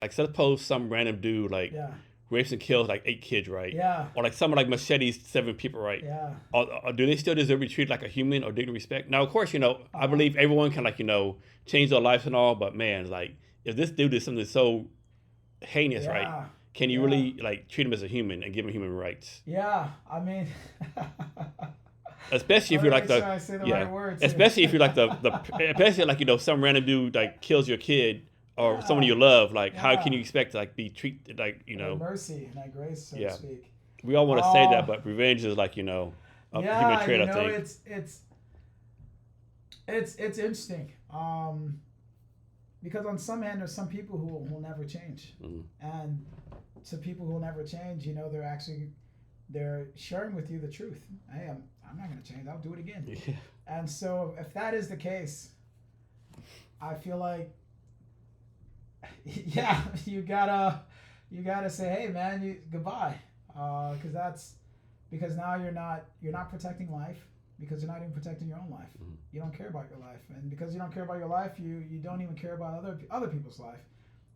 like suppose some random dude like Yeah. rapes and kills like 8 kids, right? Yeah. Or like someone like machetes 7 people, right? Yeah. Or do they still deserve to be treated like a human or dignity respect? Now, of course, I Uh-huh. believe everyone can like change their lives and all, but man, like if this dude is something so heinous, right? Yeah. Can you Yeah. really like treat him as a human and give him human rights? Yeah. I mean, Especially if let you're me like make sure the I say the yeah, right words here. especially if you're like the especially like some random dude like kills your kid or someone Yeah. you love. Like, how can Yeah. you expect to like be treated like That mercy and that grace, so to yeah. speak. We all want to say that, Uh, but revenge is like a human yeah, trait, I think. it's interesting. Because on some hand, there's some people who will never change, Mm. and to people who will never change, they're sharing with you the truth. Hey, I'm not gonna change. I'll do it again. Yeah. And so if that is the case, I feel like yeah, you gotta say, hey man, goodbye, because now you're not protecting life because you're not even protecting your own life. Mm. You don't care about your life, and because you don't care about your life, you don't even care about other people's life,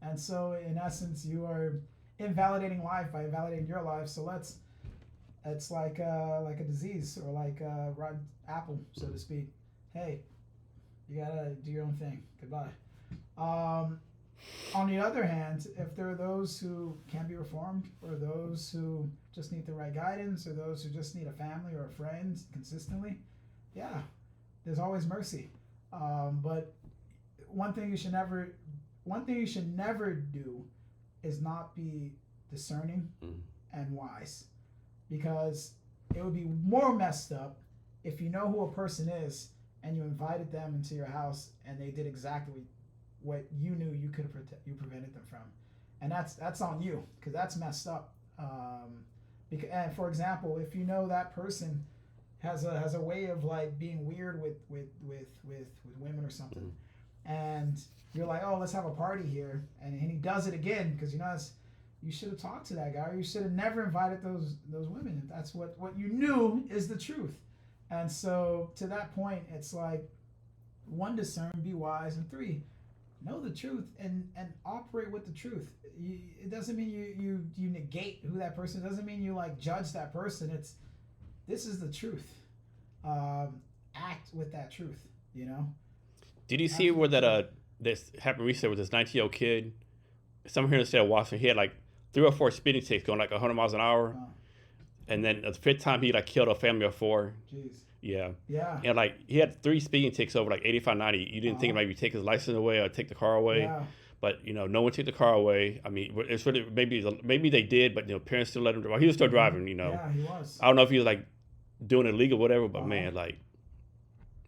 and so in essence, you are invalidating life by invalidating your life. So it's like a disease or like a rotten apple, so to speak. Hey, you gotta do your own thing. Goodbye. Um, on the other hand, if there are those who can be reformed, or those who just need the right guidance, or those who just need a family or a friend consistently, yeah, there's always mercy. But one thing you should never, one thing you should never do is not be discerning Mm. and wise, because it would be more messed up if you know who a person is and you invited them into your house and they did exactly what you knew you prevented them from, and that's on you because that's messed up. And for example, if you know that person has a way of like being weird with women or something, Mm. and you're like, oh, let's have a party here, and he does it again because you should have talked to that guy, or you should have never invited those women if that's what you knew is the truth. And so to that point, it's like, one, discern, be wise, and three, know the truth and operate with the truth. It doesn't mean you negate who that person is. It doesn't mean you like judge that person. This is the truth. Act with that truth. You know, Did you see act where with the that truth. this happened recently with this 19-year-old kid? Somewhere here in the state of Washington, he had like 3 or 4 speeding tickets going like 100 miles an hour, Oh, and then the fifth time he like killed a family of 4. jeez. Yeah, Yeah. and like he had 3 speeding tickets over like 85, 90. You didn't think Uh-huh. maybe take his license away or take the car away, Yeah. but no one took the car away. I mean, it's really maybe they did, but parents still let him drive. Well, he was still Mm-hmm. driving. Yeah, he was. I don't know if he was like doing it illegal, or whatever, but Uh-huh. man, like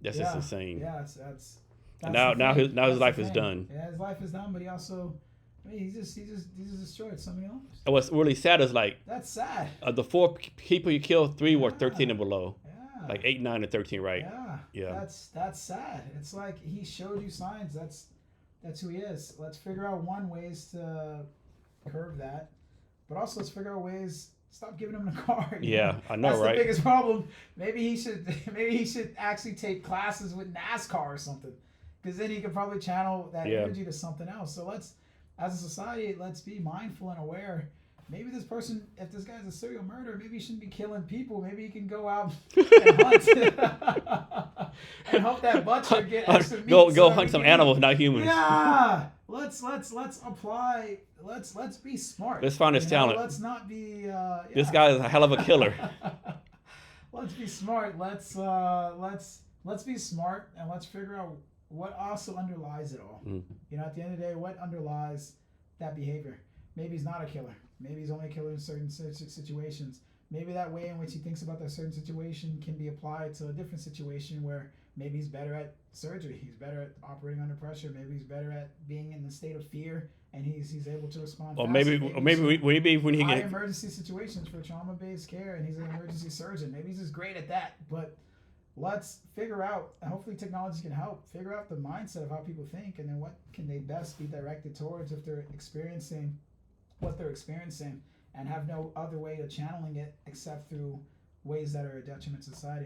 that's just Yeah. insane. Yeah. And That's the thing. now his That's the life is thing. done. Yeah, his life is done, but he also, I mean, he just destroyed so many lives. And what's really sad is like That's sad. the 4 people you killed, 3 were 13 Yeah. and below, Yeah. like 8, 9, and 13, right? Yeah. Yeah. That's sad. It's like he showed you signs. That's who he is. Let's figure out ways to curb that, but also let's figure out ways. Stop giving him the car. Yeah, I know, That's right? the biggest problem. Maybe he should. Maybe he should actually take classes with NASCAR or something, because then he could probably channel that Yeah. energy to something else. So as a society, let's be mindful and aware. Maybe this person, if this guy's a serial murderer, maybe he shouldn't be killing people. Maybe he can go out and hunt and help that butcher get extra meat. Go so that hunt we some can eat. animals, not humans. Yeah, let's apply. Let's be smart. Let's find his talent. Let's not be. This Yeah. guy is a hell of a killer. Let's be smart. Let's be smart, and let's figure out what also underlies it all. Mm. At the end of the day, what underlies that behavior? Maybe he's not a killer. Maybe he's only a killer in certain situations. Maybe that way in which he thinks about that certain situation can be applied to a different situation where maybe he's better at surgery. He's better at operating under pressure. Maybe he's better at being in the state of fear, and he's able to respond. Or faster. maybe when he high get emergency situations for trauma-based care, and he's an emergency surgeon. Maybe he's just great at that. But let's figure out, and hopefully technology can help figure out the mindset of how people think, and then what can they best be directed towards if they're experiencing what they're experiencing and have no other way of channeling it except through ways that are a detriment to society.